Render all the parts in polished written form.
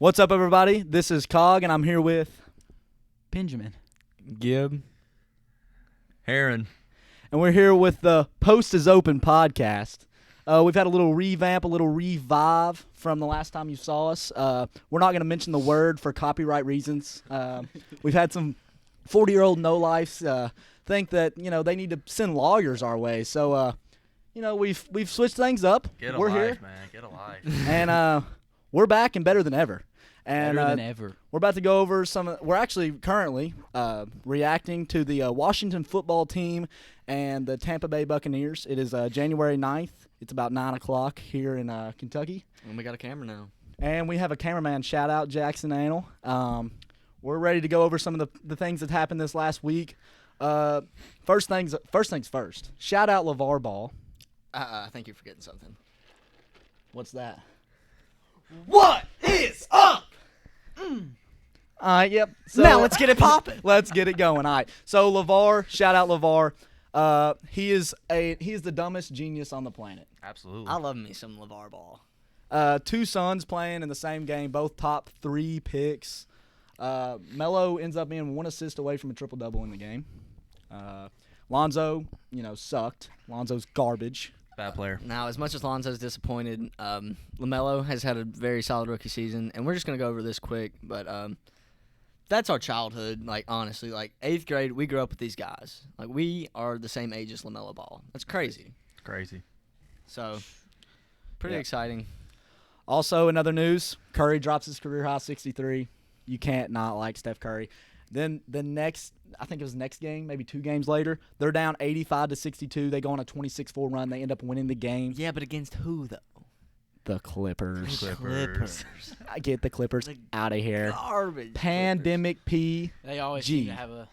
What's up, everybody? This is Cog, and I'm here with Benjamin. Gib. Heron. and we're here with the Post is Open podcast. We've had a little revamp, a little revive from the last time you saw us. We're not going to mention the word for copyright reasons. We've had some 40-year-old no-lifes think that they need to send lawyers our way. So we've switched things up. We're here, man. Get a life. and we're back and better than ever. And Better than ever. we're about to go over we're actually currently reacting to the Washington football team and the Tampa Bay Buccaneers. It is January 9th. It's about 9 o'clock here in Kentucky. And we got a camera now. And we have a cameraman. Shout out Jackson Anal. We're ready to go over some of the things that happened this last week. First things first. Shout out LeVar Ball. I think you're forgetting something. What's that? What is up? Yep. So, Now let's get it popping. Let's get it going. All right. So LeVar, shout out LeVar. He is the dumbest genius on the planet. Absolutely. I love me some LeVar Ball. Two sons playing in the same game, both top 3 picks. Melo ends up being 1 assist away from a triple-double in the game. Lonzo, sucked. Lonzo's garbage. Bad player. Now, as much as Lonzo's disappointed, LaMelo has had a very solid rookie season, and we're just going to go over this quick, but that's our childhood, honestly. 8th grade, we grew up with these guys. We are the same age as LaMelo Ball. That's crazy. It's crazy. So, pretty exciting. Also, in other news, Curry drops his career-high 63. You can't not like Steph Curry. Then I think it was next game, maybe 2 games later, they're down 85-62. They go on a 26-4 run. They end up winning the game. Yeah, but against who, though? The Clippers. Clippers. I get the Clippers out of here. Garbage. Pandemic PG. They always seem to have a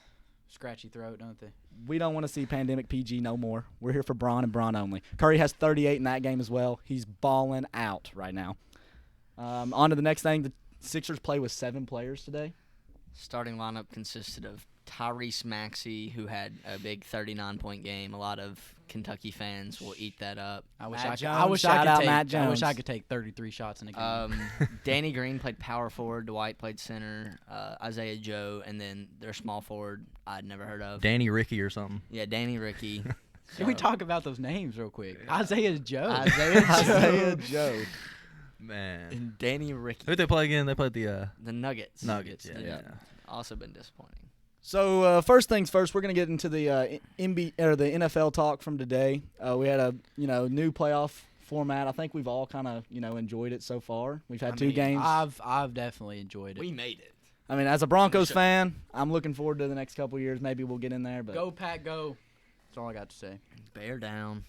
scratchy throat, don't they? We don't want to see Pandemic PG no more. We're here for Bron and Bron only. Curry has 38 in that game as well. He's balling out right now. On to the next thing. The Sixers play with 7 players today. Starting lineup consisted of Tyrese Maxey, who had a big 39-point game. A lot of Kentucky fans will eat that up. I wish Shout out Matt I wish Jones. I could take 33 shots in a game. Danny Green played power forward. Dwight played center. Isaiah Joe, and then their small forward I'd never heard of. Danny Ricky or something. Yeah, Danny Ricky. Can we talk about those names real quick? Isaiah Joe. Isaiah Joe. Man. And Danny Ricky. Who'd they play again? They played the The Nuggets. yeah. Also been disappointing. So first things first, we're gonna get into the the NFL talk from today. We had a new playoff format. I think we've all kind of enjoyed it so far. We've had 2 games. I've definitely enjoyed it. We made it. I mean, as a Broncos fan, I'm looking forward to the next couple of years. Maybe we'll get in there. But Go Pack, go. That's all I got to say. Bear down.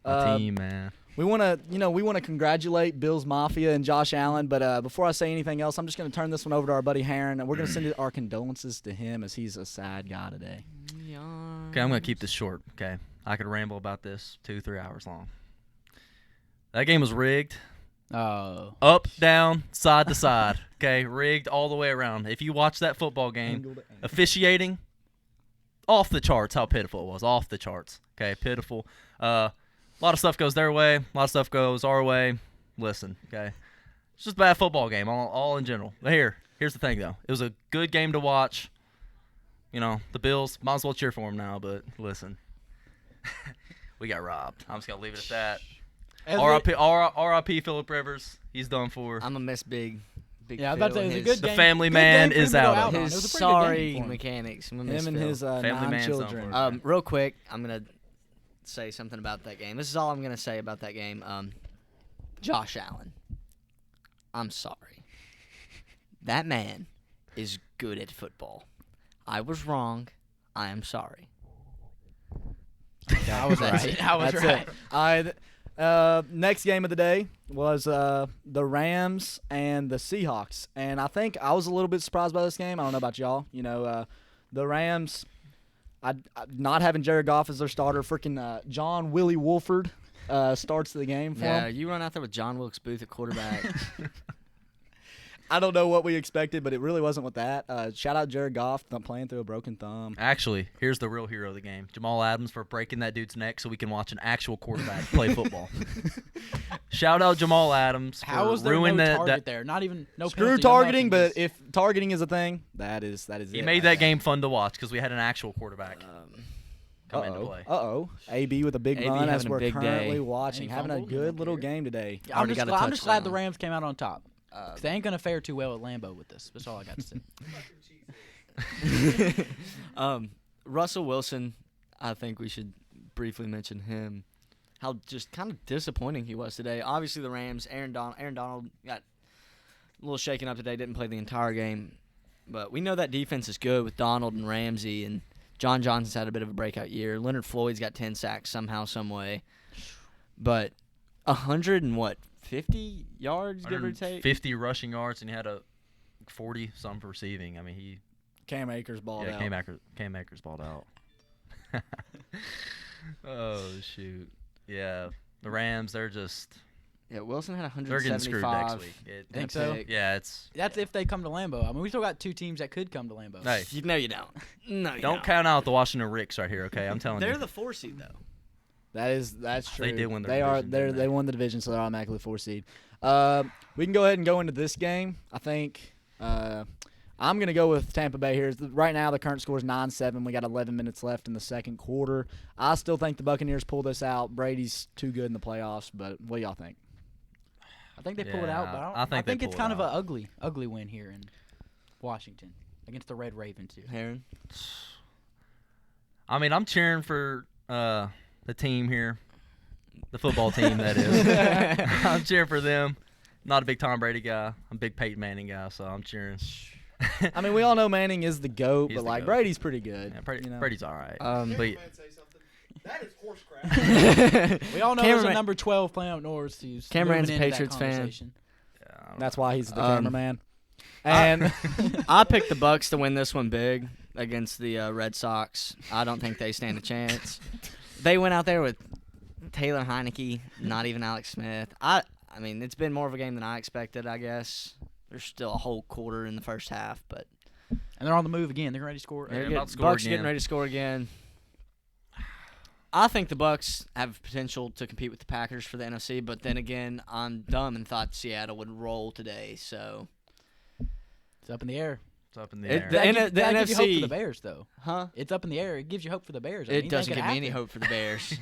My team, man. we want to congratulate Bills Mafia and Josh Allen. But before I say anything else, I'm just gonna turn this one over to our buddy Heron, and we're gonna send our condolences to him as he's a sad guy today. Okay, I'm going to keep this short, okay? I could ramble about this 2-3 hours long. That game was rigged. Oh. Up, down, side to side. Okay, rigged all the way around. If you watch that football game, officiating, off the charts how pitiful it was. Off the charts. Okay, pitiful. A lot of stuff goes their way. A lot of stuff goes our way. Listen, okay? It's just a bad football game, all in general. But here's the thing, though. It was a good game to watch. The Bills, might as well cheer for them now, but listen. We got robbed. I'm just going to leave it at that. R.I.P. Phillip Rivers. He's done for. I'm a miss big. Yeah, I was about to say, it was a good The game. family Good man game for him is to go out out of on. it. It was His a pretty good game sorry for him. mechanics. I'm a miss Him and Phil. his Family 9 man's done children. for it. Real quick, I'm going to say something about that game. This is all I'm going to say about that game. Josh Allen. I'm sorry. That man is good at football. I was wrong. I am sorry. I was right. I was That's right. it. All right. Next game of the day was the Rams and the Seahawks, and I think I was a little bit surprised by this game. I don't know about y'all. The Rams, not having Jared Goff as their starter. Freaking John Willie Wolford starts the game for Yeah, him. you run out there with John Wilkes Booth at quarterback. I don't know what we expected, but it really wasn't with that. Shout out Jared Goff playing through a broken thumb. Actually, here's the real hero of the game. Jamal Adams for breaking that dude's neck so we can watch an actual quarterback play football. Shout out Jamal Adams How for was there ruining no target that. there? Not even no Screw penalty, no targeting, nothing, but if targeting is a thing, that is He it made right that there. game fun to watch because we had an actual quarterback come into play. AB with a big AB run as having a we're big currently day. watching, And he having a fumbled, good I little don't care. game today. I'm Already just, got a I'm just glad the touchdown. Rams came out on top. 'Cause they ain't gonna fare too well at Lambeau with this. That's all I got to say. Russell Wilson, I think we should briefly mention him. How just kind of disappointing he was today. Obviously, the Rams, Aaron Donald got a little shaken up today, didn't play the entire game. But we know that defense is good with Donald and Ramsey, and John Johnson's had a bit of a breakout year. Leonard Floyd's got 10 sacks somehow, some way. But 50 yards, give or take? 50 rushing yards, and he had a 40-some receiving. I mean, Cam Akers balled out. Cam Akers balled out. Oh, shoot. Yeah, the Rams, they're just Yeah, Wilson had they're getting screwed next 175. week. Think so? Yeah, it's That's if they come to Lambeau. I mean, we still got two teams that could come to Lambeau. hey, No, you don't. No, you don't count out the Washington Ricks right here, okay? I'm telling They're you. the 4 seed, though. That's true. They did win their They division, didn't they they? won the division, so they're automatically 4 seed. We can go ahead and go into this game. I think I'm gonna go with Tampa Bay here. Right now, the current score is 9-7. We got 11 minutes left in the second quarter. I still think the Buccaneers pull this out. Brady's too good in the playoffs, but what do y'all think? I think they pull it out, but I think they it's pull kind it of an out. ugly win here in Washington against the Red Ravens here. Heron? I mean, I'm cheering for the team here, the football team, that is. I'm cheering for them. Not a big Tom Brady guy. I'm a big Peyton Manning guy, so I'm cheering. I mean, we all know Manning is the GOAT, He's but the like GOAT. Brady's pretty good. Yeah, Brady, you know? Brady's all right. Um, but That is horse crap. We all know there's a Cameron- number 12 playing up north who's Cameron's moving a into that Patriots fan. conversation. yeah, I don't That's know. why he's the Um, cameraman. And I picked the Bucs to win this one big against the Red Sox. I don't think they stand a chance. They went out there with Taylor Heineke, not even Alex Smith. I mean, it's been more of a game than I expected, I guess. There's still a whole quarter in the first half, but And they're on the move again. They're ready to score. They're they're about to score Bucs getting again. ready to score again. I think the Bucs have potential to compete with the Packers for the NFC, but then again, I'm dumb and thought Seattle would roll today. So, It's up in the air. It's up in the It- air. the That N- gives- the that gives you hope for NFC the Bears, though. huh? It's up in the air. It gives you hope for the Bears. I mean, It anything doesn't could give me any happen. hope for the Bears.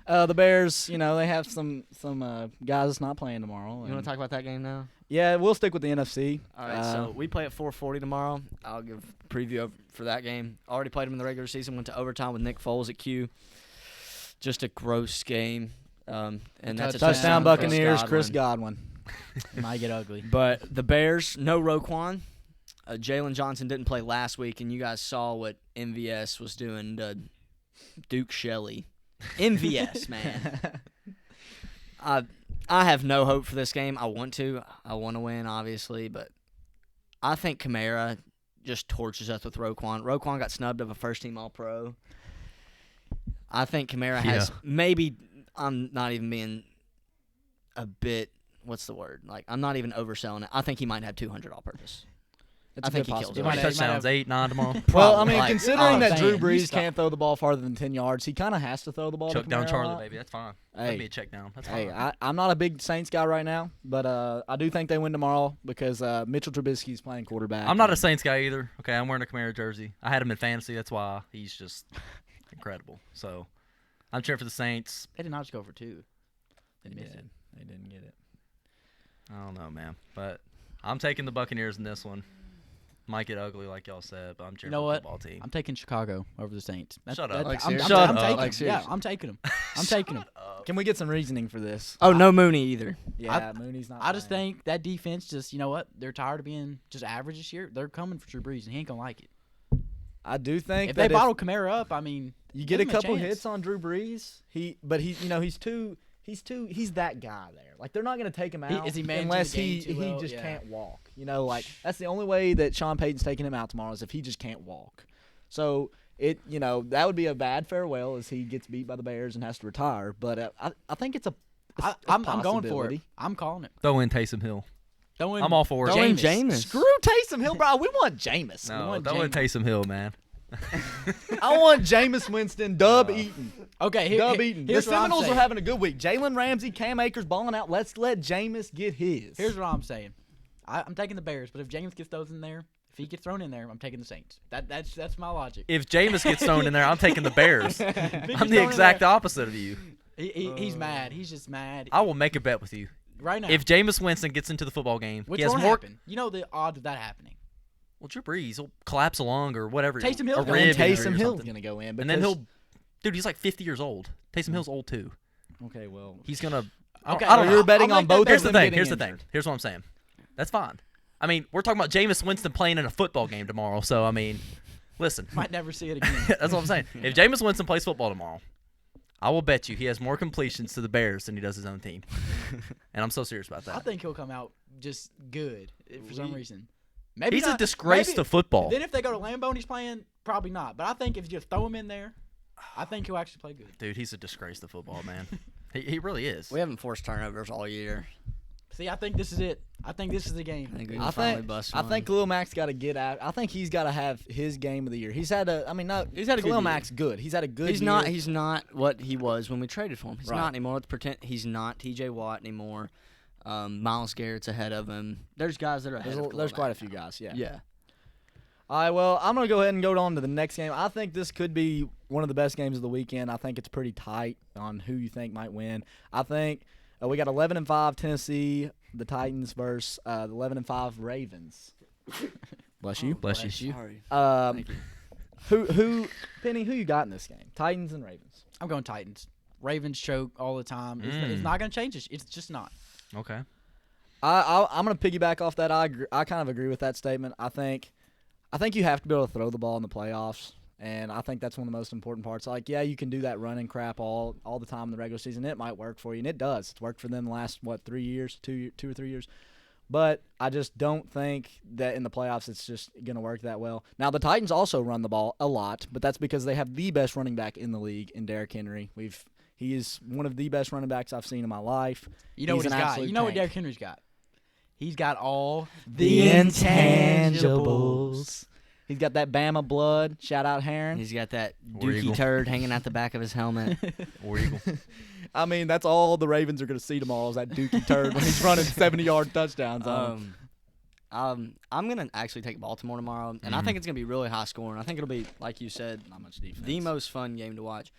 the Bears, you know, they have some guys that's not playing tomorrow. You want and- to talk about that game now? Yeah, we'll stick with the NFC. All right, so we play at 4:40 tomorrow. I'll give a preview for that game. Already played them in the regular season. Went to overtime with Nick Foles at Q. Just a gross game. And that's a touchdown Chris Buccaneers, Chris Godwin. It might get ugly. But the Bears, no Roquan. Jalen Johnson didn't play last week, and you guys saw what MVS was doing to Duke Shelley. MVS, man. I have no hope for this game. I want to win, obviously, but I think Kamara just torches us with Roquan. Roquan got snubbed of a first-team All-Pro. I think Kamara has maybe – I'm not even being a bit – what's the word? Like, I'm not even overselling it. I think he might have 200 all-purpose. It's I a think good he kills possibility. How many He might have- touchdowns? 8, 9 tomorrow? Well, I mean, Like, considering I'm that Drew saying, you Brees stop. can't throw the ball farther than 10 yards, he kind of has to throw the ball Chuck to down Kamara a Charlie, lot. baby. That's fine. Hey. Let me a check down. That's Hey, fine. I'm not a big Saints guy right now, but I do think they win tomorrow because Mitchell Trubisky's playing quarterback. I'm not a Saints guy either. Okay, I'm wearing a Kamara jersey. I had him in fantasy. That's why he's just incredible. So I'm cheering for the Saints. They did not just go for 2. They They missed it. did. They didn't get it. I don't know, man. But I'm taking the Buccaneers in this one. Might get ugly, like y'all said, but I'm cheering You know for what? the football team. I'm taking Chicago over the Saints. Shut up. Like, I'm, seriously? I'm, Shut I'm up. taking Like, them. Yeah, seriously. I'm taking them. I'm taking them. Can we get some reasoning for this? Oh, no Mooney either. Yeah, Mooney's not. I just playing. think that defense just, you know what? They're tired of being just average this year. They're coming for Drew Brees, and he ain't going to like it. I do think If that they bottle Kamara up, I mean, you get give a him a couple chance. hits on Drew Brees, he's that guy there. Like they're not going to take him out Is he managing unless the game he too well? just Yeah. can't walk. You know, like that's the only way that Sean Payton's taking him out tomorrow is if he just can't walk. So that would be a bad farewell as he gets beat by the Bears and has to retire. But I think it's a I'm going for it. possibility. I'm calling it. Throw in Taysom Hill. I'm all for it. Throwing Jameis. Screw Taysom Hill, bro. We want Jameis. No, want don't let Taysom Hill, man. I want Jameis Winston, Dub Eaton. Okay, Dub Eaton. The here's what I'm Seminoles are saying. having a good week. Jalen Ramsey, Cam Akers balling out. Let's let Jameis get his. Here's what I'm saying. I'm taking the Bears, but if James gets those in there, if he gets thrown in there, I'm taking the Saints. That's my logic. If Jameis gets thrown in there, I'm taking the Bears. If he I'm gets the thrown in exact there, opposite of you. He's mad. He's just mad. I will make a bet with you. Right now. If Jameis Winston gets into the football game, which he has won't more. happen. You know the odds of that happening. Well, Drew Brees will collapse along or whatever. Taysom Hill's a going rib to. injury or Taysom Hill's something. going to go in. And then because- dude, he's like 50 years old. Taysom Hill's old too. Okay, well. He's gonna. Okay, I don't know. You're betting I'll on make that both bet. Here's of the them thing. getting Here's the thing. injured. Here's what I'm saying. That's fine. I mean, we're talking about Jameis Winston playing in a football game tomorrow. So I mean, listen. Might never see it again. That's what I'm saying. If Jameis Winston plays football tomorrow, I will bet you he has more completions to the Bears than he does his own team. And I'm so serious about that. I think he'll come out just good for some reason. Maybe He's a not- disgrace maybe- to football. Then if they go to Lambeau and he's playing, probably not. But I think if you just throw him in there, I think he'll actually play good. Dude, he's a disgrace to football, man. He really is. We haven't forced turnovers all year. See, I think this is it. I think this is the game. I think we can I finally think bust I one. think Khalil Mack's got to get out. I think he's got to have his game of the year. He's had a. I mean, no, He's had a good Khalil year. Mack's good. He's had a good. He's year. not. He's not what he was when we traded for him. He's Right. not anymore. Let's pretend he's not T.J. Watt anymore. Miles Garrett's ahead of him. There's guys that are ahead. There's quite a few guys. Yeah. Yeah. All right. Well, I'm gonna go ahead and go on to the next game. I think this could be one of the best games of the weekend. I think it's pretty tight on who you think might win. I think we got 11-5 Tennessee, the Titans versus the 11-5 Ravens. Bless you. Bless you. Sorry. Um, who Penny? Who you got in this game? Titans and Ravens. I'm going Titans. Ravens choke all the time. It's not going to change. It's just not. Okay. I'm gonna piggyback off that. I kind of agree with that statement. I think you have to be able to throw the ball in the playoffs, and I think that's one of the most important parts. Like, yeah, you can do that running crap all the time in the regular season. It might work for you, and it does. It's worked for them the last 3 years, two or 3 years. But I just don't think that in the playoffs it's just going to work that well. Now, the Titans also run the ball a lot, but that's because they have the best running back in the league in Derrick Henry. He is one of the best running backs I've seen in my life. You know He's what he's an got. absolute You know what tank. Derrick Henry's got. He's got all The intangibles. He's got that Bama blood. Shout out Heron. He's got that War Eagle. dookie turd hanging out the back of his helmet. War Eagle. I mean, that's all the Ravens are going to see tomorrow is that dookie turd when he's running 70-yard touchdowns on him. I'm gonna actually take Baltimore tomorrow, and I think it's gonna be really high scoring. I think it'll be, like you said, Not much defense. the most fun game to watch.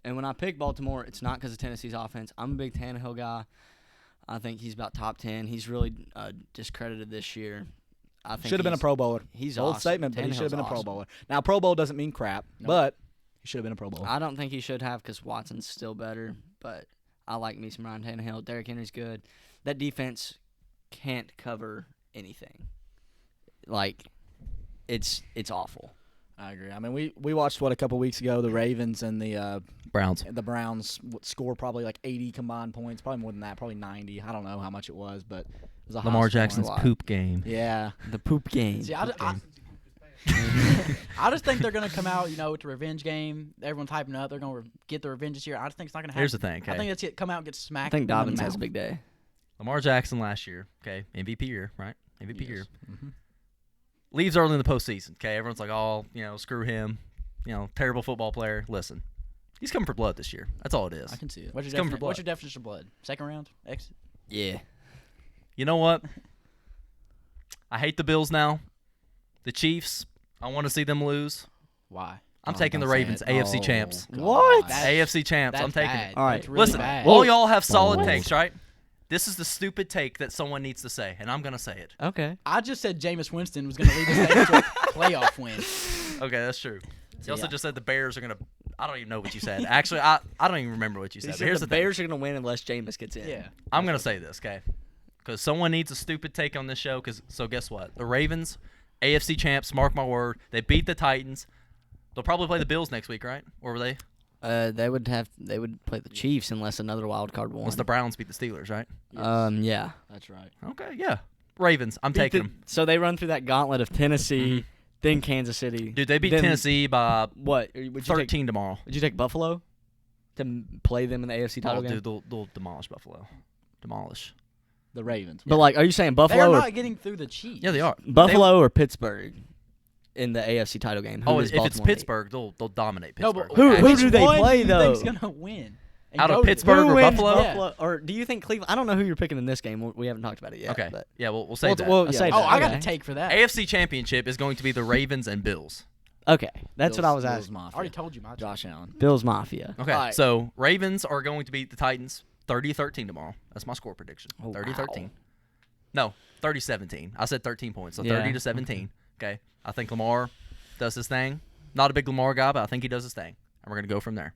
And when I pick Baltimore, it's not because of Tennessee's offense. I'm a big Tannehill guy. I think he's about top 10. He's really discredited this year. I think Should have been a Pro Bowler. He's Bold awesome. statement, but he should have been a Tannehill's Pro awesome. Bowler. Now, Pro Bowl doesn't mean crap, but he should have been a Pro Bowler. I don't think he should have because Watson's still better, but I like me some Ryan Tannehill. Derrick Henry's good. That defense can't cover anything. Like, it's awful. I agree. I mean, we watched, a couple weeks ago, the Ravens and the Browns. Browns score probably like 80 combined points, probably more than that, probably 90. I don't know how much it was, but it was a high Lamar scoring. Jackson's lot. poop game. Yeah. The poop game. See, I just think they're going to come out, with the revenge game. Everyone's hyping up. They're going to get the revenge this year. I just think it's not going to happen. Here's the thing, I okay? think that's it. Come out and get smacked. I think in the Dobbins mouth. has a big day. Lamar Jackson last year, okay, MVP year, right? MVP year. Mhm. Leaves early in the postseason, okay? Everyone's like, oh, screw him. Terrible football player. Listen, he's coming for blood this year. That's all it is. I can see it. What's He's your, coming for what's blood. your definition of blood? Second round? Exit? Yeah. You know what? I hate the Bills now. The Chiefs, I want to see them lose. Why? I'm Oh, taking the don't say Ravens, it. AFC Oh, champs. God. What? AFC champs. That's I'm taking bad. it. All right. That's really Listen, bad. all y'all have solid Whoa. takes, right? This is the stupid take that someone needs to say, and I'm going to say it. Okay. I just said Jameis Winston was going to lead the Saints to a playoff win. Okay, that's true. You also yeah. just said the Bears are going to – I don't even know what you said. Actually, I don't even remember what you said. But here's the the thing. Bears are going to win unless Jameis gets in. Yeah. I'm going to say this, okay? Because someone needs a stupid take on this show. So guess what? The Ravens, AFC champs, mark my word, they beat the Titans. They'll probably play the Bills next week, right? Or were they? They would play the Chiefs unless another wild card won. Unless the Browns beat the Steelers, right? Yeah. That's right. Okay, yeah. Ravens, I'm taking them. So they run through that gauntlet of Tennessee, then Kansas City. Dude, they beat then- Tennessee by What? Would you 13 take, tomorrow. would you take Buffalo to play them in the AFC title Oh, game? dude, they'll demolish Buffalo. Demolish. The Ravens. But like, are you saying They're Buffalo or not getting through the Chiefs. Yeah, they are. Buffalo or Pittsburgh in the AFC title game? Who Oh, does if it's Baltimore beat? Pittsburgh, they'll dominate No, Pittsburgh. but Who which do they one play, do you though? think's gonna win? And Out of go to- Pittsburgh Who or wins Buffalo? Buffalo? Or do you think Cleveland? I don't know who you're picking in this game. We haven't talked about it yet. Okay. But Yeah, we'll save that. well, save Oh, that. I got a Okay. take for that. AFC Championship is going to be the Ravens and Bills. Okay, that's what I was Bills asking. I Mafia. already told you my Josh Allen. Bills Mafia. Okay, All right. so Ravens are going to beat the Titans 30-13 tomorrow. That's my score prediction. Oh, 30-13. wow. No, 30-17. I said 13 points, so Yeah. 30-17. Okay, I think Lamar does his thing. Not a big Lamar guy, but I think he does his thing. And we're going to go from there.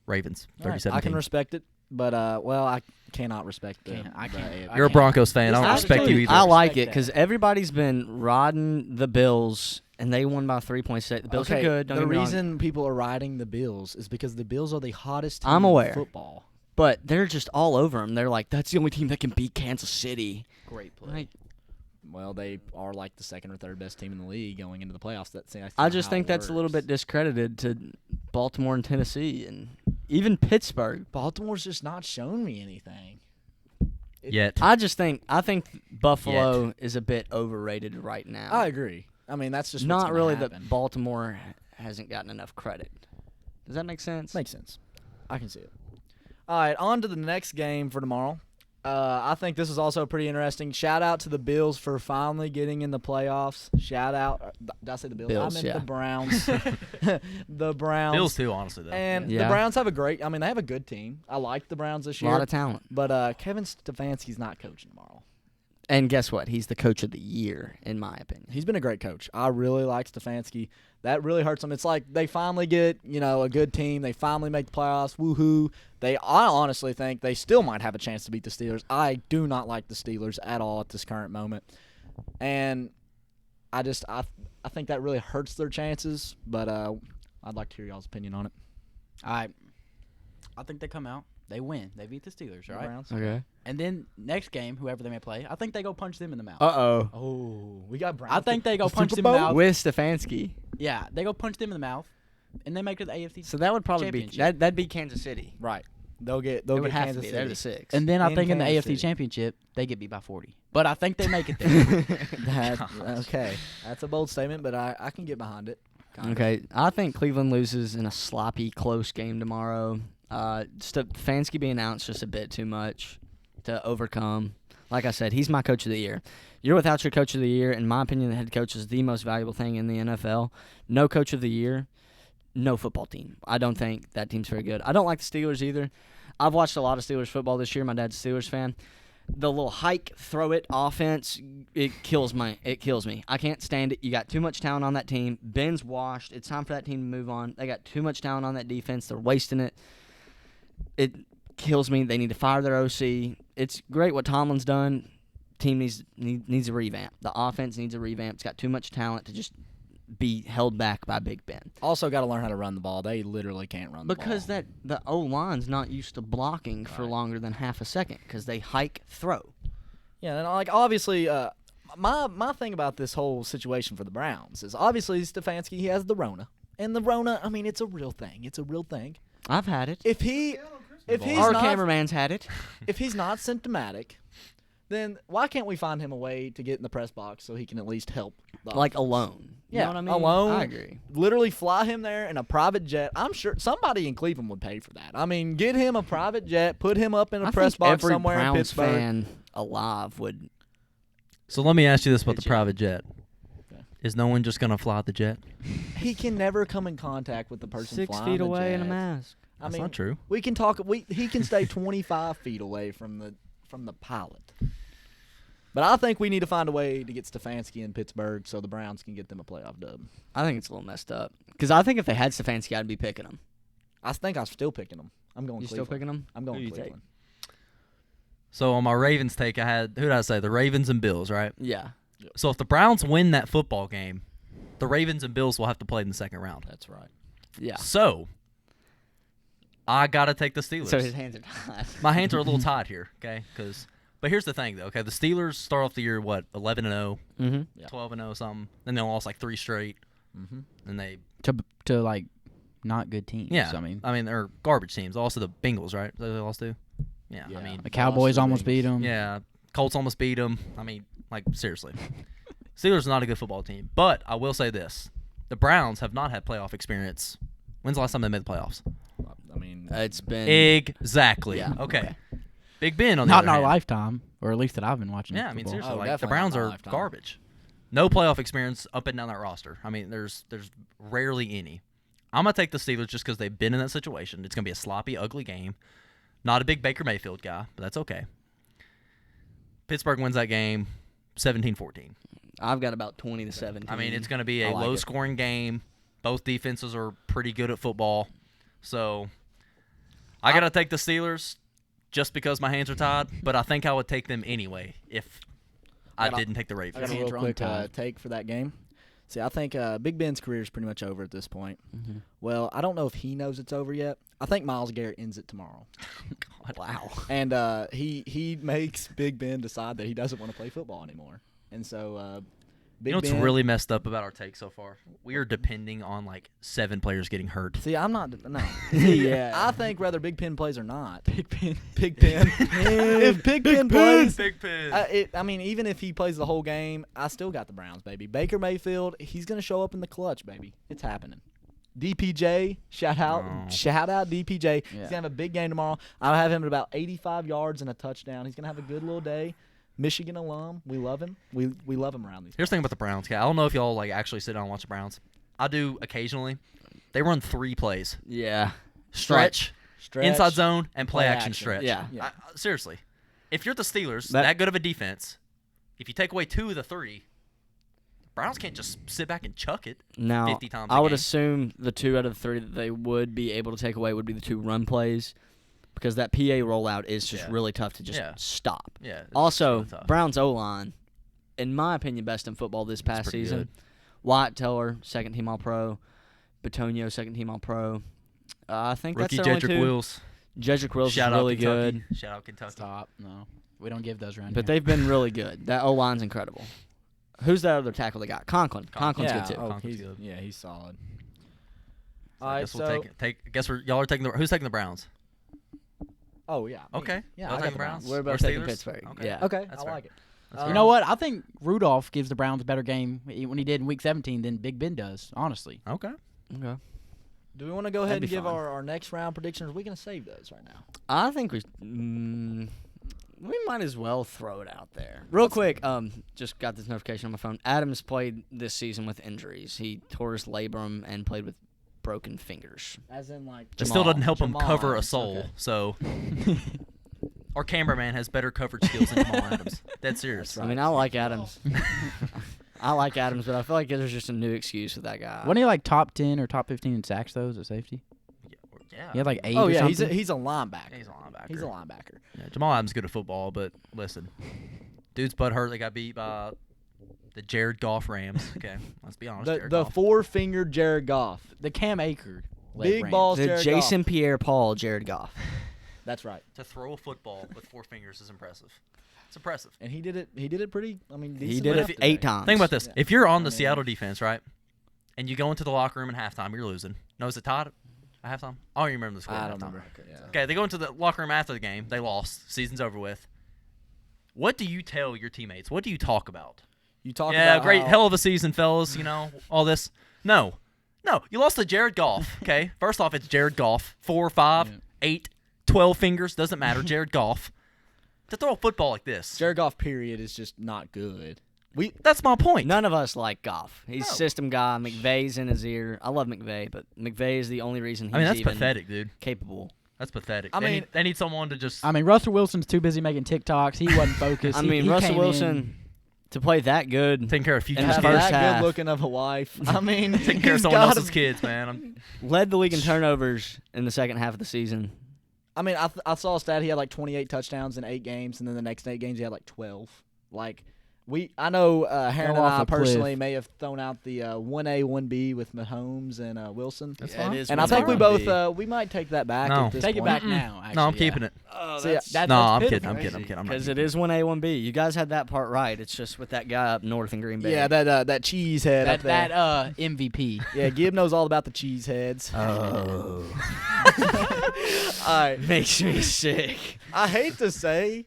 Ravens, All right, 30-17. I can respect it, but I cannot respect the. I can't. the- I You're a can't. Broncos fan. I don't It's respect you actually- either. I like Respect it that. because everybody's been riding the Bills, and they won by 3 points. The Bills are good. Don't the get me wrong, reason people are riding the Bills is because the Bills are the hottest team I'm in aware. football. but they're just all over them. They're like, that's the only team that can beat Kansas City. Great play. Like, Well, they are like the second or third best team in the league going into the playoffs. I just think that's a little bit discredited to Baltimore and Tennessee, and even Pittsburgh. Baltimore's just not shown me anything. Yet. I think Buffalo is a bit overrated right now. I agree. I mean, that's just what's Not gonna really happen. that Baltimore hasn't gotten enough credit. Does that make sense? Makes sense. I can see it. All right, on to the next game for tomorrow. I think this is also pretty interesting. Shout out to the Bills for finally getting in the playoffs. Shout out. Did I say the Bills? Bills, I meant yeah. the Browns. the Browns. Bills too, honestly though. And Yeah. the Browns have they have a good team. I like the Browns this A year. lot of talent. But Kevin Stefanski's not coaching tomorrow. And guess what? He's the coach of the year, in my opinion. He's been a great coach. I really like Stefanski. That really hurts them. It's like they finally get, a good team. They finally make the playoffs. Woohoo. I honestly think they still might have a chance to beat the Steelers. I do not like the Steelers at all at this current moment. And I think that really hurts their chances, but I'd like to hear y'all's opinion on it. I think they come out. They win. They beat the Steelers, The right? Browns? Okay. And then next game, whoever they may play, I think they go punch them in the mouth. Uh-oh. Oh, we got Browns. I think they go the punch Super them in the Bowl? mouth. With Stefanski. Yeah, they go punch them in the mouth, and they make it to the AFC. So that would probably be Championship. that'd be Kansas City. Right. They'll It get would have Kansas to be. City. They're the 6. And then I in think in the Kansas AFC City. Championship, they get beat by 40. But I think they make it there. Okay. That's a bold statement, but I can get behind it. Kind of. Okay, I think Cleveland loses in a sloppy, close game tomorrow. Stefanski being out's just a bit too much to overcome. Like I said, he's my coach of the year. You're without your coach of the year. In my opinion, the head coach is the most valuable thing in the NFL. No coach of the year, no football team. I don't think that team's very good. I don't like the Steelers either. I've watched a lot of Steelers football this year. My dad's a Steelers fan. The little hike, throw it offense, it kills me. I can't stand it. You got too much talent on that team. Ben's washed. It's time for that team to move on. They got too much talent on that defense. They're wasting it. It kills me. They need to fire their OC. It's great what Tomlin's done. Team needs a revamp. The offense needs a revamp. It's got too much talent to just be held back by Big Ben. Also got to learn how to run the ball. They literally can't run the ball. Because the O-line's not used to blocking for Right. longer than half a second because they hike, throw. Yeah, and obviously, my thing about this whole situation for the Browns is obviously Stefanski, he has the Rona. And the Rona, I mean, it's a real thing. It's a real thing. I've had it. If he's Our not, cameraman's had it. if he's not symptomatic, then why can't we find him a way to get in the press box so he can at least help? Like alone. You Yeah, know what I mean? alone. I agree. Literally fly him there in a private jet. I'm sure somebody in Cleveland would pay for that. I mean, get him a private jet, put him up in a I press think box every somewhere in Browns Pittsburgh. fan alive would. So let me ask you this about the Legit. private jet. Okay. Is no one just going to fly the jet? He can never come in contact with the person 6 flying feet the away in a jet. mask. I That's mean, not true. we can talk. He can stay 25 feet away from the pilot. But I think we need to find a way to get Stefanski in Pittsburgh so the Browns can get them a playoff dub. I think it's a little messed up. Because I think if they had Stefanski, I'd be picking him. I think I'm still picking them. I'm going You Cleveland. still picking him? I'm going Who you take? Cleveland. So on my Ravens take, I had, who did I say? The Ravens and Bills, right? Yeah. So if the Browns win that football game, the Ravens and Bills will have to play in the second round. That's right. Yeah. So I got to take the Steelers. So his hands are tied. My hands are a little tied here, okay? But here's the thing, though, okay? The Steelers start off the year, 11-0, Mm-hmm. Yeah. 12-0 something. Then they lost like 3 straight. Mm-hmm. And they, to like not good teams. yeah. I mean, they're garbage teams. Also the Bengals, right? They lost to? Yeah, Yeah. I mean, The Cowboys almost beat them. yeah, Colts almost beat them. I mean, like, seriously. Steelers are not a good football team. But I will say this. The Browns have not had playoff experience. When's the last time they made the playoffs? I mean, It's been Exactly. Yeah, Okay. Big Ben on the Not other in our hand. lifetime, or at least that I've been watching. Yeah, I mean, football. seriously, Oh, like, the definitely Browns not in are our lifetime. garbage. No playoff experience up and down that roster. I mean, there's rarely any. I'm going to take the Steelers just because they've been in that situation. It's going to be a sloppy, ugly game. Not a big Baker Mayfield guy, but that's okay. Pittsburgh wins that game 17-14. I've got about 20-17. I mean, it's going to be a I like it. low-scoring game. Both defenses are pretty good at football. So I got to take the Steelers just because my hands are tied, but I think I would take them anyway if I Got a- didn't take the I Ravens. got a Hands real are quick untied. take for that game. See, I think Big Ben's career is pretty much over at this point. Mhm. Well, I don't know if he knows it's over yet. I think Myles Garrett ends it tomorrow. Wow. And he makes Big Ben decide that he doesn't want to play football anymore. And so Big You know what's Ben, really messed up about our take so far? We are depending on like 7 players getting hurt. See, I'm not. No. Yeah. I think whether Big Ben plays or not. Big Ben. Big Ben. If Big Ben plays, Big Pen. I mean, even if he plays the whole game, I still got the Browns, baby. Baker Mayfield, he's gonna show up in the clutch, baby. It's happening. DPJ, shout out DPJ. Yeah. He's gonna have a big game tomorrow. I'll have him at about 85 yards and a touchdown. He's gonna have a good little day. Michigan alum, we love him. We love him around these. Here's the thing about the Browns. Okay, I don't know if y'all like actually sit down and watch the Browns. I do occasionally. They run 3 plays: Yeah. stretch, Stretch, inside zone, and play play action action. stretch. Yeah. Yeah. Seriously, if you're the Steelers, That- that good of a defense, if you take away 2 of the 3, the Browns can't just sit back and chuck it. Now, 50 times I a would game. assume the 2 out of the 3 that they would be able to take away would be the 2 run plays, because that PA rollout is just Yeah. really tough to just Yeah. stop. Yeah. it's Also, really tough. Browns O-line, in my opinion, best in football this past pretty season. good. Wyatt Teller, second team All-Pro. Batonio, second team All-Pro. I think Rookie that's their only Jedrick 2. Wills. Jedrick Wills Shout is out really Kentucky. good, Shout out Kentucky. Stop. No, we don't give those around but here. they've been really good. That O-line's incredible. Who's that other tackle they got? Conklin. Conklin's yeah, good too. oh, Conklin's he's, good. yeah, he's solid. So All I right, guess we'll so guess y'all are taking the. Who's taking the Browns? oh yeah, me. Okay. yeah, Y'all I got taking the Browns? We're both Or taking Steelers? Pittsburgh. Okay. Yeah. Okay, That's I fair. like it. That's You fair. know what? I think Rudolph gives the Browns a better game when he did in Week 17 than Big Ben does. Honestly. Okay. Okay. Do we want to go ahead That'd and be give fun. our next round predictions? Or are we going to save those right now? I think we might as well throw it out there. Real quick, just got this notification on my phone. Adams played this season with injuries. He tore his labrum and played with broken fingers. As in, like, It still doesn't help him Jamal cover a Adams, soul. okay. So our cameraman has better coverage skills than Jamal Adams. Dead serious. I mean, I like Adams. I like Adams, but I feel like there's just a new excuse with that guy. Wasn't he like top 10 or top 15 in sacks though as a safety? Yeah. He had like 8 Oh or yeah, something. he's a linebacker. He's a linebacker. He's a linebacker. Yeah, Jamal Adams is good at football, but listen, dude's butt hurt. They got beat by the Jared Goff Rams. Okay, let's be honest. The Jared the Goff. 4-fingered Jared Goff. The Cam Akers. Big balls, the Jared Jason Goff. Pierre-Paul, Jared Goff. That's right. To throw a football with 4 fingers is impressive. It's impressive. And he did it. He did it pretty. I mean, He decent did enough it today. 8 times. Think about this: Yeah. if you're on the I mean- Seattle defense, right, and you go into the locker room at halftime, you're losing. No, is it tied at halftime? I don't even remember the score. I at don't halftime. remember. Yeah. Okay, they go into the locker room after the game. They lost. Season's over with. What do you tell your teammates? What do you talk about? You talk Yeah, about great, how- hell of a season, fellas. You know, all this. No, you lost to Jared Goff. Okay, first off, it's Jared Goff. 4, 5, Yeah. 8, 12 fingers doesn't matter. Jared Goff. To throw a football like this. Jared Goff. Period is just not good. That's my point. None of us like Goff. He's No. system guy. McVay's in his ear. I love McVay, but McVay is the only reason he's I mean, that's even pathetic, dude. capable. That's pathetic. I They mean- need- they need someone to just. I mean, Russell Wilson's too busy making TikToks. He wasn't focused. I He- mean, he Russell came Wilson in- to play that good. taking care of future in his have kids. first that half. good looking of a wife. I mean, Taking care of he's someone gotta- else's kids, man. Led the league in turnovers in the second half of the season. I mean, I saw a stat. He had like 28 touchdowns in 8 games, and then the next 8 games he had like 12. Like, I know Heron and off I a cliff. personally may have thrown out the 1A, 1B with Mahomes and Wilson. That's Yeah, fine. it is And I think we 1A. both we might take that back No. at this Take it point. back now. Actually, No, I'm keeping it. Oh, So, yeah, That's No, I'm pitiful. kidding. I'm kidding. I'm not Because keeping it is 1A, 1B. You guys had that part right. It's just with that guy up north in Green Bay. Yeah, that cheese head up there. That MVP. Yeah, Gibb knows all about the cheese heads. Oh. All right. Makes me sick. I hate to say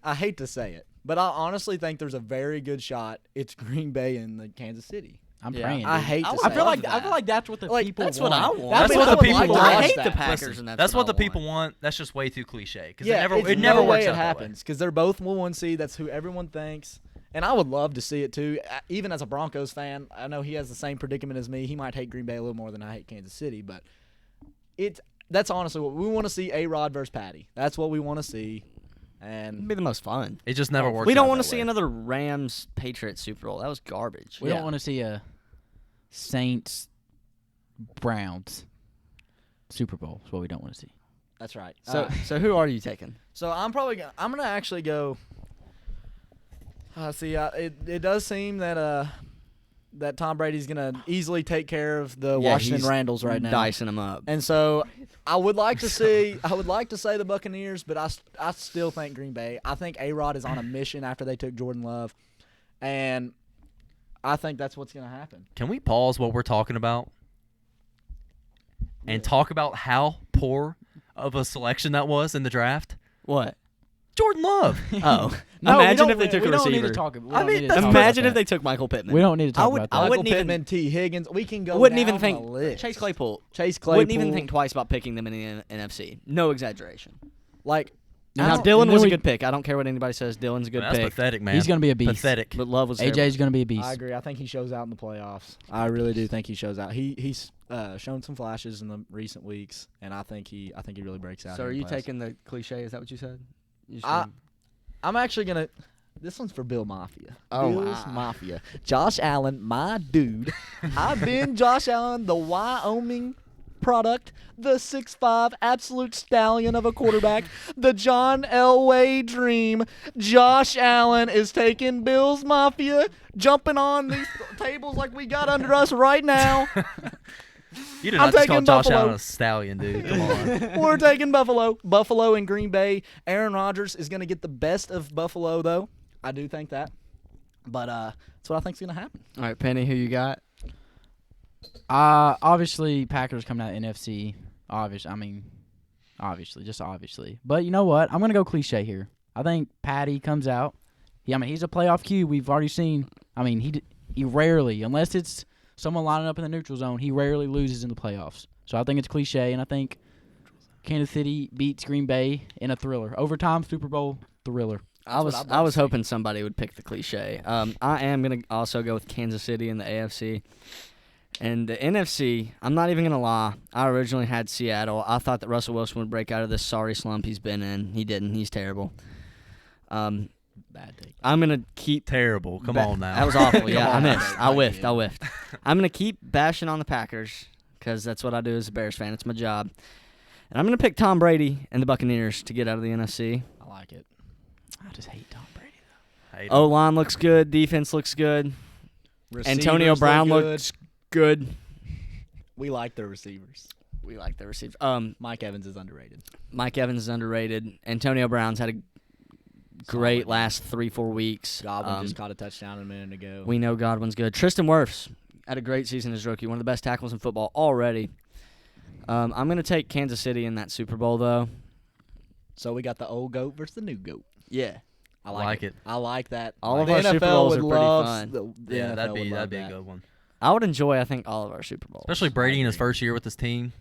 it, but I honestly think there's a very good shot it's Green Bay and the Kansas City. I'm Yeah. praying. I dude. hate to I say I feel it. like that. that's what the Like, people That's want. what I want. That's what I the would people like to want. I watch hate the that. Packers, Listen, and that's what the I people want. want. That's just way too cliche. Because Yeah, it it's never no works way it out that way. happens because they're both 1 seed. That's who everyone thinks. And I would love to see it too. Even as a Broncos fan, I know he has the same predicament as me. He might hate Green Bay a little more than I hate Kansas City, but that's honestly what we want to see. A-Rod versus Patty. That's what we want to see. It'd And be the most fun. It just never works. We don't want to see another Rams Patriots Super Bowl. That was garbage. We don't want to see a Saints Browns Super Bowl. That's what we don't want to see. that's right. So who are you taking? So I'm gonna actually go. See, it does seem that that Tom Brady's gonna easily take care of the Washington he's Randalls right now, Dicing them up. and so I would like to say the Buccaneers, but I still think Green Bay. I think A-Rod is on a mission after they took Jordan Love, and I think that's what's gonna happen. Can we pause what we're talking about and talk about how poor of a selection that was in the draft? What? Jordan Love. Oh. No, we Imagine don't- if they took we a don't receiver. need to talk. We I don't mean, need to that's talk Imagine about if they that. took Michael Pittman. We don't need to talk would- about I that. Michael wouldn't even- Pittman, T. Higgins. We can go. Wouldn't even down think the list. Chase Claypool. Chase Claypool. Wouldn't even think twice about picking them in the NFC. No exaggeration. like. Now And Dylan then was a we- good pick. I don't care what anybody says. Dylan's a good That's pick. pathetic, man. He's gonna be a beast. Pathetic. But Love was AJ's gonna be a beast. I agree. I think he shows out in the playoffs. I really do think he shows out. He's shown some flashes in the recent weeks, and I think he really breaks out. So here are in you playoffs. taking the cliche? Is that what you said? You just I- gonna- I'm actually gonna. This one's for Bill Mafia. Oh, Bill's my. Mafia. Josh Allen, my dude. I've been Josh Allen, the Wyoming product, the 6'5" absolute stallion of a quarterback, the John Elway dream. Josh Allen is taking Bill's Mafia, jumping on these tables like we got under us right now. You did I'm not just call taking Josh Buffalo. Allen a stallion, dude. Come on. We're taking Buffalo. Buffalo and Green Bay. Aaron Rodgers is going to get the best of Buffalo, though. I do think that. But that's what I think is going to happen. All right, Penny, who you got? Obviously, Packers coming out NFC. Obviously, just obviously. But you know what? I'm gonna go cliche here. I think Patty comes out. He's a playoff Q. We've already seen. He rarely, unless it's someone lining up in the neutral zone, he rarely loses in the playoffs. So I think it's cliche, and I think Kansas City beats Green Bay in a thriller, overtime Super Bowl thriller. I was hoping somebody would pick the cliche. I am gonna also go with Kansas City in the AFC. And the NFC, I'm not even going to lie. I originally had Seattle. I thought that Russell Wilson would break out of this sorry slump he's been in. He didn't. He's terrible. Bad take. I'm going to keep... Terrible. Come on now. That was awful. Yeah, Come I on. missed. I whiffed. I'm going to keep bashing on the Packers because that's what I do as a Bears fan. It's my job. And I'm going to pick Tom Brady and the Buccaneers to get out of the NFC. I like it. I just hate Tom Brady Hate him. O-line looks good. Defense looks good. Antonio Receivers Brown look good. looks good. We like the receivers. We like the receivers. Mike Evans is underrated. Mike Evans is underrated. Antonio Brown's had a great last 3-4 weeks. Godwin just caught a touchdown a minute ago. We know Godwin's good. Tristan Wirfs had a great season as rookie. One of the best tackles in football already. I'm going to take Kansas City in that Super Bowl, though. So we got the old GOAT versus the new GOAT. Yeah. I Like it. I like that. All of The our NFL Super Bowls would are pretty love fun. the Yeah, NFL that'd would be love a that. good one. I would enjoy, I think, all of our Super Bowls. Especially Brady in his first year with his team.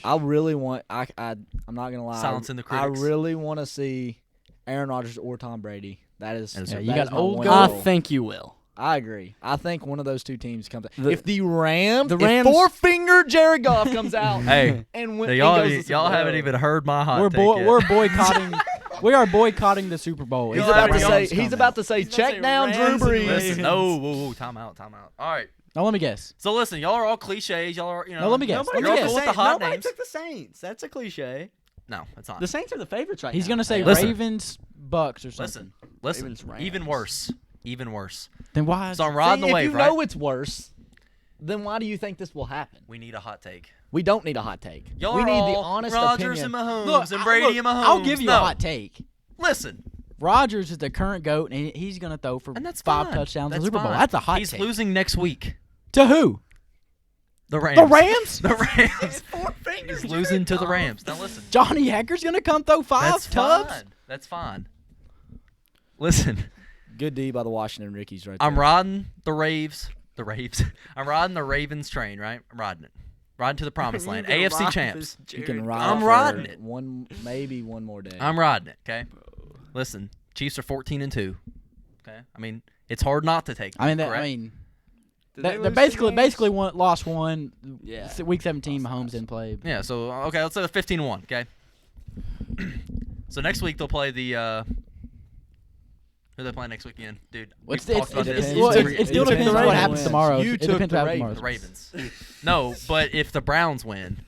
I really want. I'm not gonna lie. Silencing the I critics. really want to see Aaron Rodgers or Tom Brady. That is. Yeah, that you got is my old one goat. I goal. think you will. I agree. I think one of those two teams comes. The- if the Rams, the Rams- if four-finger Jared Goff comes out, Hey, and win, y'all, and goes to y'all Super haven't Bowl. even heard my hot We're take yet. we're boycotting. We are boycotting the Super Bowl. He's Y'all about to haven't say. even- He's about to say. He's about to Check say down Drew Rams and Brees. Listen, no, whoa, time out. All right. Now let me guess. So listen, y'all are all cliches. Y'all are, No, let me guess. You're Let me all guess. cool with the hot Nobody names. took the Saints. That's a cliche. No, it's not. The Saints are the favorites right now. He's gonna say Listen. Ravens, Bucks, or something. Listen. Ravens, Rams. Even worse. even worse. Then why? So I'm riding the if wave, you right? know it's worse, then why do you think this will happen? We need a hot take. We don't need a hot take. Y'all we are need all the honest Rodgers opinion. and Mahomes Look, and Brady and Mahomes. I'll give you No. a hot take. Listen, Rodgers is the current GOAT, and he's going to throw for and that's 5 fine. touchdowns in That's the Super Bowl. fine. That's a hot He's take. losing next week. To who? The Rams. The Rams? The Rams. 4 fingers. He's losing to the Rams. Now listen. Johnny Hecker's going to come throw 5 That's tubs? fine. That's fine. Listen, Good D by the Washington Rickies right there. I'm riding the Raves. The Raves. I'm riding the Ravens train, right? I'm riding it. Riding to the promised land. AFC champs. You can ride I'm for riding it. Maybe one more day. I'm riding it, okay? Listen, Chiefs are 14-2. Okay? I mean, it's hard not to take them, I mean, correct? they're basically lost one. Yeah. Week 17, Mahomes didn't play. Yeah, so, okay, let's say they're 15-1, okay? So next week they'll play the who they playing next weekend? Dude, we've talked about this. It still It depends depends on what on happens wins. tomorrow. You It took depends the what happens Ravens. tomorrow. The Ravens. No, but if the Browns win,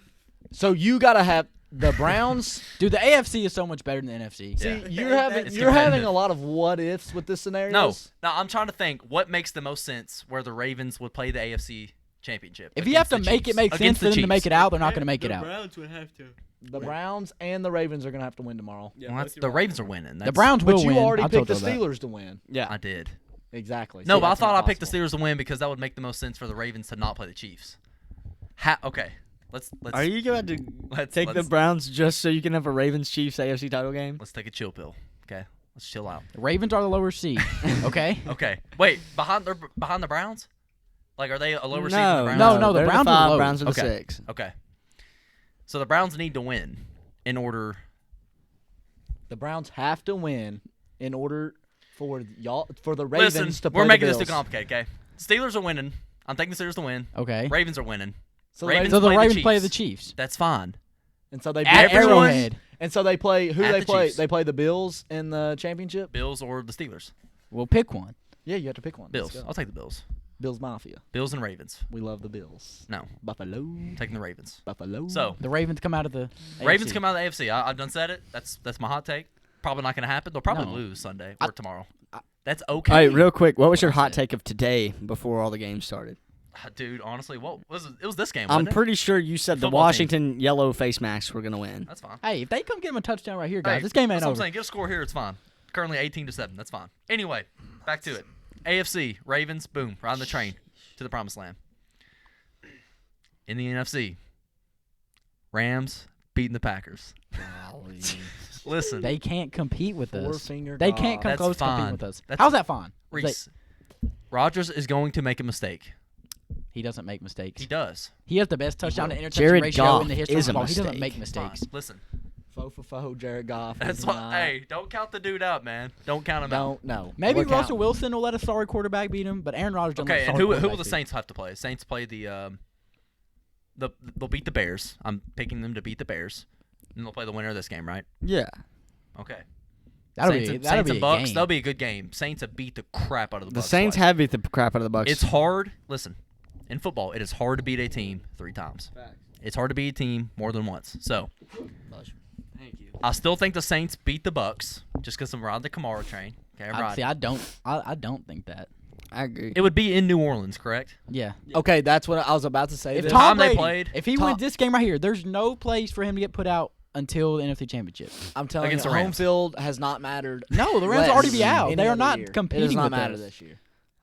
So you gotta have the Browns. Dude, the AFC is so much better than the NFC. See, Yeah. you're having It's you're having competitive. a lot of what ifs with this scenario. no. Now I'm trying to think what makes the most sense where the Ravens would play the AFC Championship. If you have to against the make it Chiefs. make sense Against for the them to Chiefs. make it out, they're not going to make it out. Browns would have to. The Browns and the Ravens are gonna have to win tomorrow. Yeah, Well, both that's, your the Browns. Ravens are winning. The That's, Browns will But you win. already I picked told the you that. Steelers to win. Yeah. I did. Exactly. No, See, but I that's thought I picked the impossible. Steelers to win because that would make the most sense for the Ravens to not play the Chiefs. Okay, let's Are you going to let's take the let's, Browns just so you can have a Ravens-Chiefs AFC title game? let's take a chill pill. Okay, let's chill out. The Ravens are the lower seed. Okay. Okay, wait, behind the Browns? Like, are they a lower seed than the No, Browns? No, the they're Browns are 5, low. Browns are the Okay. 6. Okay, so the Browns need to win in order. The Browns have to win in order for the Ravens Listen, to play we're making the this too Bills. complicated. Okay, Steelers are winning. I'm taking the Steelers to win. Okay. Ravens are winning. So Ravens So the play the Ravens play Chiefs. the Chiefs. That's fine. and so they At Everyone- Arrowhead. and so they play who At they the play. Chiefs. They play the Bills in the championship. Bills or the Steelers? We'll pick one. Yeah, you have to pick one. Let's Bills. go. I'll take the Bills. Bills Mafia. Bills and Ravens. We love the Bills. No, Buffalo. I'm taking the Ravens. Buffalo. So The Ravens come out of the Ravens AFC. come out of the AFC. I've done said it. That's my hot take. Probably not going to happen. They'll probably No. lose Sunday or tomorrow. I- That's okay. All right, real quick, what was your hot take of today before all the games started? Dude, honestly, what was it? It was this game. I'm Wasn't it? pretty sure you said the Football team. Washington yellow face masks were going to win. That's fine. Hey, if they come get him a touchdown right here, guys, Hey, this game ain't that's what I'm over. saying. Get a score here. It's fine. Currently 18-7. That's fine. Anyway, back to it. AFC Ravens. Boom. Riding the train to the promised land. In the NFC, Rams beating the Packers. Listen, They can't compete with us. Four-finger They can't come That's close to fine. competing with us. That's- How's that fine? Reese. Rodgers is going to make a mistake. He doesn't make mistakes. He does. He has the best touchdown to interception Jared ratio Goff in the history of is a football. He doesn't mistake. make Fine. mistakes. Listen, Fo, Jared Goff. that's is what. not- Hey, don't count the dude out, man. Don't count him out. Don't no. Maybe We're Russell counting. Wilson will let a sorry quarterback beat him, but Aaron Rodgers doesn't let Okay, a and sorry who will quarterback the beat him. Saints have to play? Saints play they'll beat the Bears. I'm picking them to beat the Bears. And they'll play the winner of this game, right? Yeah. Okay. That'll Saints be and, that'll Saints be and a Bucs. game. That'll be a good game. Saints have beat the crap out of the The Bucs Saints twice. have beat the crap out of the Bucs. It's hard. Listen, in football, it is hard to beat a team 3 times. It's hard to beat a team more than once. So, Thank you. I still think the Saints beat the Bucs just because I'm riding the Kamara train. Okay, I'm riding. See, I don't think that. I agree. It would be in New Orleans, correct? Yeah. Okay, that's what I was about to say. If this. Tom Tom they Brady, played, if he Tom- wins this game right here, there's no place for him to get put out until the NFC Championship. I'm telling against you, the home Rams. field has not mattered. No, the Rams less will already be out. any They are other not year. It competing does not with matter us. this year.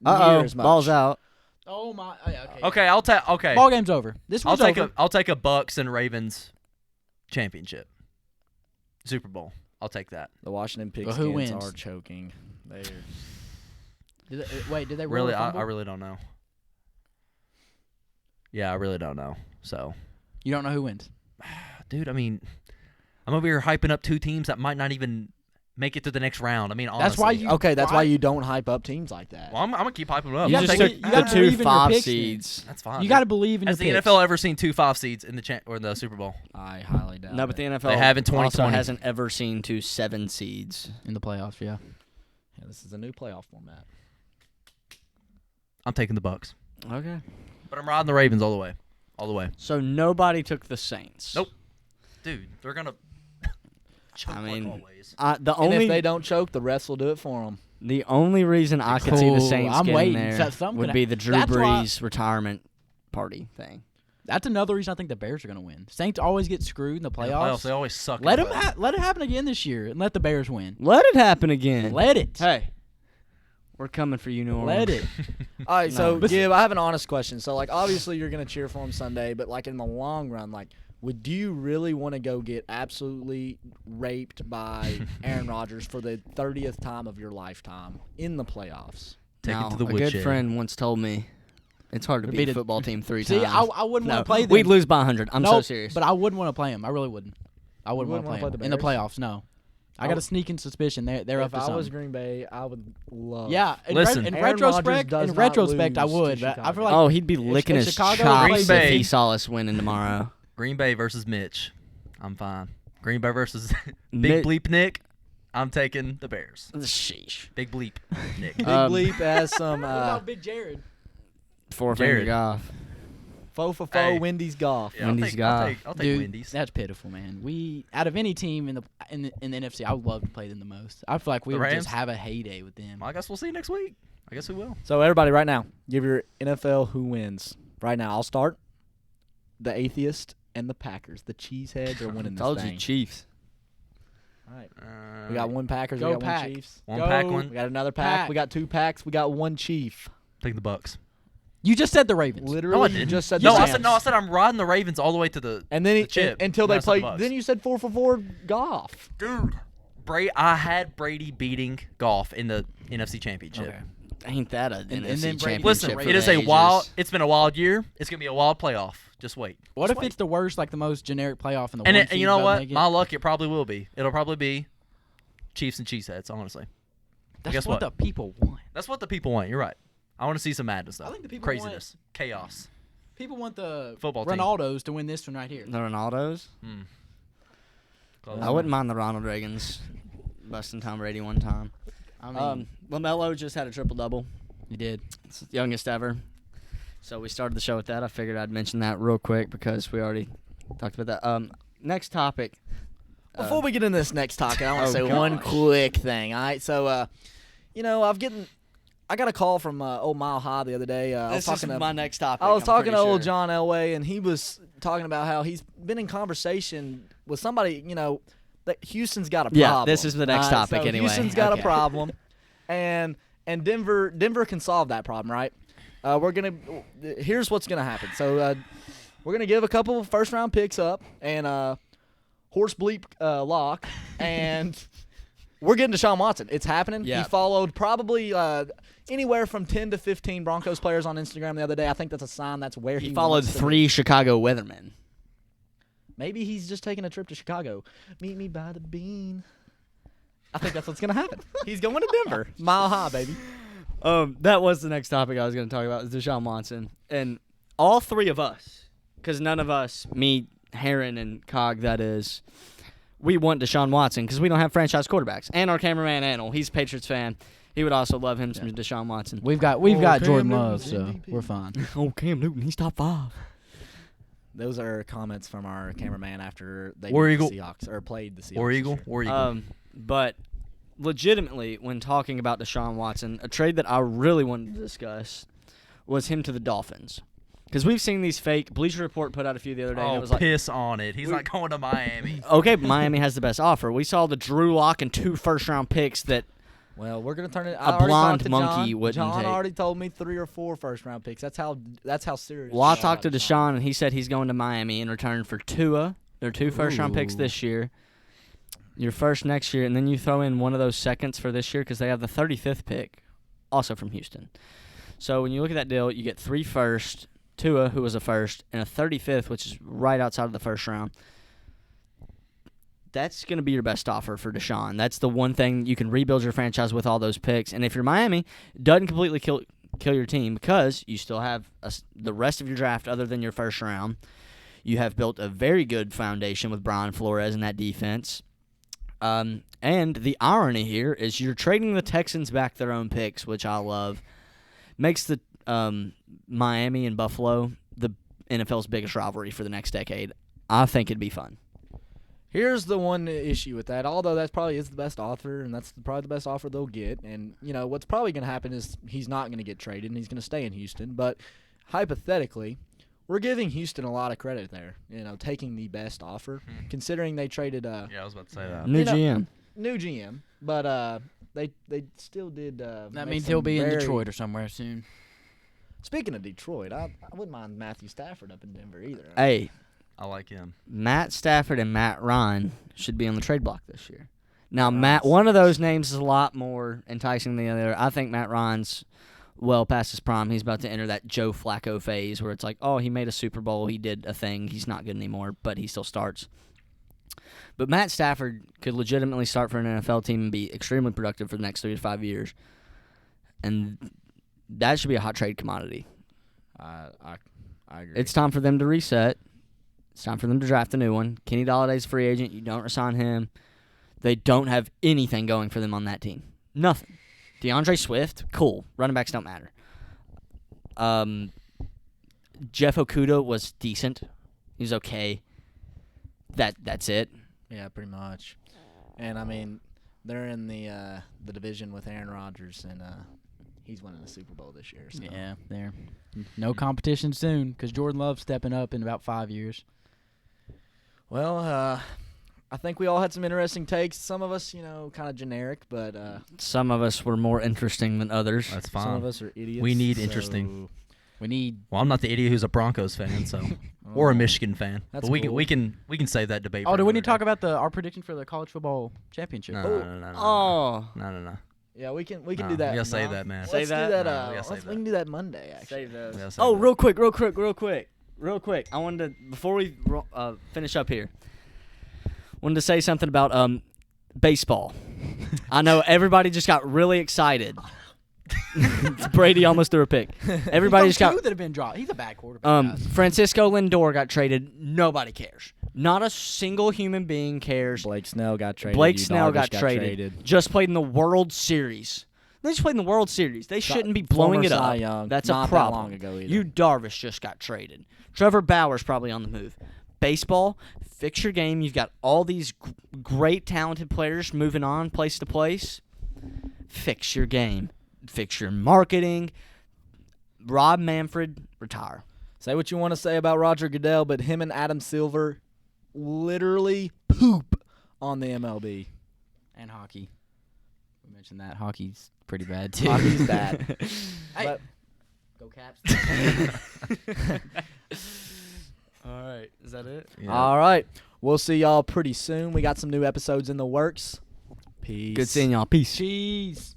Uh-oh, Near as much. ball's out. Oh my! Okay. Okay, I'll take. Okay, Ball game's over. This I'll one's take over. I'll take a Bucks and Ravens championship, Super Bowl. I'll take that. The Washington But who Pigskins wins? are choking. They're Wait, did they roll Really, a I fumble? really don't know. Yeah, I really don't know. So, You don't know who wins. dude, I mean, I'm over here hyping up 2 teams that might not even make it to the next round. I mean, honestly. That's why you. okay. That's why you don't hype up teams like that. Well, I'm gonna keep hyping them up. You I'll just take took it. you the gotta two believe in your 5 picks, seeds. That's fine. You got to believe in Has your the picks. NFL ever seen 2 5 seeds in the Super Bowl? I highly doubt. No, but the NFL They have in also 2020. hasn't ever seen 2 7 seeds. in the playoffs. Yeah. Yeah, this is a new playoff format. I'm taking the Bucks, Okay. but I'm riding the Ravens all the way, all the way. So nobody took the Saints. Nope. Dude, they're gonna choke I mean, like always. The And only if they don't choke, the refs will do it for them. The only reason I could see the Saints I'm getting waiting. there Something would could be the Drew that's why- Brees retirement party thing. That's another reason I think the Bears are going to win. Saints always get screwed in the In the playoffs. they always suck. Let in them the let it happen again this year and let the Bears win. Let it happen again. Let it. Hey, we're coming for you, New Orleans. Let it. All right, so No. Gib, I have an honest question. So, like, obviously you're gonna cheer for him Sunday, but like in the long run, like, would you really want to go get absolutely raped by Aaron Rodgers for the 30th time of your lifetime in the playoffs? Take Now, it to the a woodshed. good friend once told me it's hard to Beat beat a it. football team 3 See, times. I wouldn't No, want to play them. we'd lose by 100. I'm so Nope, serious. But I wouldn't want to play them. I really wouldn't. I wouldn't want to wouldn't play wanna them play in the the Bears? playoffs. No, I I got a would- sneaking suspicion they're up If to I something. was Green Bay, I would love. Yeah, Listen. in Aaron retrospect, Rodgers in does not retrospect, I lose to would. But I Chicago. feel like oh, he'd be licking if his Chicago chops Green if Bay- he saw us winning tomorrow. Green Bay versus Mitch. I'm fine. Green Bay versus Mi- Big Bleep Nick. I'm taking the Bears. Sheesh. Big Bleep Nick. Big Um, Bleep has some what about Big Jared? 4-finger Jared. golf. faux for Hey. faux Wendy's golf. Yeah, Wendy's I'll take, got- I'll take Dude, Wendy's. that's pitiful, man. We out of any team in the NFC, I would love to play them the most. I feel like we The would Rams? just have a heyday with them. Well, I guess we'll see next week. I guess we will. So everybody, right now, give your NFL who wins. Right now, I'll start. The Atheist and the Packers. The Cheeseheads are winning this Told thing. you, Chiefs. All right. We got one Packers. Go We got Pack. one Chiefs. One Go. pack We one. got another pack. Pack. We got 2 packs. We got 1 Chief. Take the Bucks. You just said the Ravens. Literally, No, I you didn't. just said No, the I Rams. said no. I said I'm riding the Ravens all the way to the. And then the chip. until And they I said the play. Bucks. Then you said 4 for 4 golf. Dude, I had Brady beating golf in the NFC Championship. Okay. Ain't that a And NFC then Brady- championship Listen, for it the is a ages. wild. It's been a wild year. It's gonna be a wild playoff. Just wait. What Just if wait. it's the worst, like the most generic playoff in the And, one and seed you know doesn't what? make it? My luck, it probably will be. It'll probably be Chiefs and Cheeseheads. Honestly, That's guess what what? the people want. that's what the people want. You're right. I want to see some madness though. I think the people Craziness, chaos. People want the Football team. Ronaldos to win this one right here. The Ronaldos? Hmm. I wouldn't mind the Ronald Reagans busting Tom Brady one time. I mean, LaMelo just had a triple-double. he did. It's the youngest ever. So we started the show with that. I figured I'd mention that real quick because we already talked about that. Next topic. Before we get into this next topic, I want to Oh, say one gosh. quick thing. All right, so I got a call from old Mile High the other day. I was talking to next topic. I was talking to old John Elway, and he was talking about how he's been in conversation with somebody. That Houston's got a problem. Yeah, this is the next All right, topic so anyway. Houston's got Okay. a problem, and Denver can solve that problem, right? Here's what's gonna happen. So we're gonna give a couple of first-round picks up and horse bleep lock, and we're getting Deshaun Watson. It's happening. Yeah. He followed probably anywhere from 10 to 15 Broncos players on Instagram the other day. I think that's a sign that's where He he followed wants to 3 Chicago weathermen. be. Maybe he's just taking a trip to Chicago. Meet me by the bean. I think that's what's gonna happen. He's going to Denver. Mile High, baby. That was the next topic I was going to talk about, is Deshaun Watson. And all 3 of us, because none of us, me, Heron, and Cog, that is, we want Deshaun Watson because we don't have franchise quarterbacks. And our cameraman, Anil, he's a Patriots fan. He would also love him some Deshaun Watson. We've got Cam Jordan Newton's Love, so MVP. we're fine. Oh, Cam Newton, he's top 5. Those are comments from our cameraman after they War beat Eagle. the Seahawks or played the Seahawks. War this Eagle. year. War Eagle. But legitimately, when talking about Deshaun Watson, a trade that I really wanted to discuss was him to the Dolphins. Because we've seen these fake. Bleacher Report put out a few the other day, and it was like, piss on it. He's not going to Miami. okay, but Miami has the best offer. We saw the Drew Lock and 2 first-round picks that Well, we're gonna turn it. A blonde monkey John. wouldn't John take. already told me 3 or 4 first-round picks. That's how serious. Well, I we are talked to about Deshaun, and he said he's going to Miami in return for Tua. Their 2 first-round picks Ooh. this year, your first next year, and then you throw in one of those seconds for this year because they have the 35th pick, also from Houston. So when you look at that deal, you get 3 firsts, Tua, who was a first, and a 35th, which is right outside of the first round. That's going to be your best offer for Deshaun. That's the one thing you can rebuild your franchise with all those picks. And if you're Miami, it doesn't completely kill your team because you still have the rest of your draft other than your first round. You have built a very good foundation with Brian Flores in that defense. And the irony here is you're trading the Texans back their own picks, which I love. Makes the Miami and Buffalo the NFL's biggest rivalry for the next decade. I think it'd be fun. Here's the one issue with that. Although that probably is the best offer, and that's probably the best offer they'll get. And, what's probably going to happen is he's not going to get traded, and he's going to stay in Houston. But hypothetically, we're giving Houston a lot of credit there, taking the best offer, considering they traded Yeah, I was about to say that. New GM. new GM. But they still did That make means some he'll be in very- Detroit or somewhere soon. Speaking of Detroit, I wouldn't mind Matthew Stafford up in Denver either. Hey, I like him. Matt Stafford and Matt Ryan should be on the trade block this year. Now, Ryan's- one of those names is a lot more enticing than the other. I think Matt Ryan's well past his prime. He's about to enter that Joe Flacco phase where it's like, oh, he made a Super Bowl, he did a thing, he's not good anymore, but he still starts. But Matt Stafford could legitimately start for an NFL team and be extremely productive for the next 3 to 5 years. And that should be a hot trade commodity. I agree. It's time for them to reset. It's time for them to draft a new one. Kenny Galladay's a free agent. You don't resign him. They don't have anything going for them on that team. Nothing. DeAndre Swift, cool. Running backs don't matter. Jeff Okuda was decent. He was okay. That's it. Yeah, pretty much. And I mean, they're in the division with Aaron Rodgers, and he's winning the Super Bowl this year. So. Yeah, there. No competition soon because Jordan Love's stepping up in about 5 years. Well, I think we all had some interesting takes. Some of us, kind of generic, but Some of us were more interesting than others. That's some of fine. us are idiots. We need so- interesting. We need Well, I'm not the idiot who's a Broncos fan, so or a Michigan fan. That's But we cool. can save that debate. Oh, for do we another need to talk day. about our prediction for the college football championship? No, Oh. no, no, no, no, Oh. no. Yeah, we can No, do that. we gotta save No. that, man. Let's Save do that? that. No, we gotta save We that. can do that Monday. Actually, Save those. We gotta save Oh, that. real quick. I wanted to, before we finish up here, wanted to say something about baseball. I know everybody just got really excited. Brady almost threw a pick. Everybody just got. Two that have been dropped. He's a bad quarterback. guys. Francisco Lindor got traded. Nobody cares. Not a single human being cares. Blake Snell got traded. Blake Yu Snell Darvish got traded. Just played in the World Series. They just played in the World Series. They shouldn't be blowing it Cy up. Young, That's not a problem. That long ago either. You Darvish just got traded. Trevor Bauer's probably on the move. Baseball, fix your game. You've got all these great, talented players moving on place to place. Fix your game. Fix your marketing. Rob Manfred, retire. Say what you want to say about Roger Goodell, but him and Adam Silver literally poop on the MLB. And hockey. We mentioned that. Hockey's pretty bad, too. Hockey's bad. Hey. But Go Caps. All right. Is that it? Yeah. all right, we'll see y'all pretty soon. We got some new episodes in the works. Peace. Good seeing y'all. Peace. Cheese.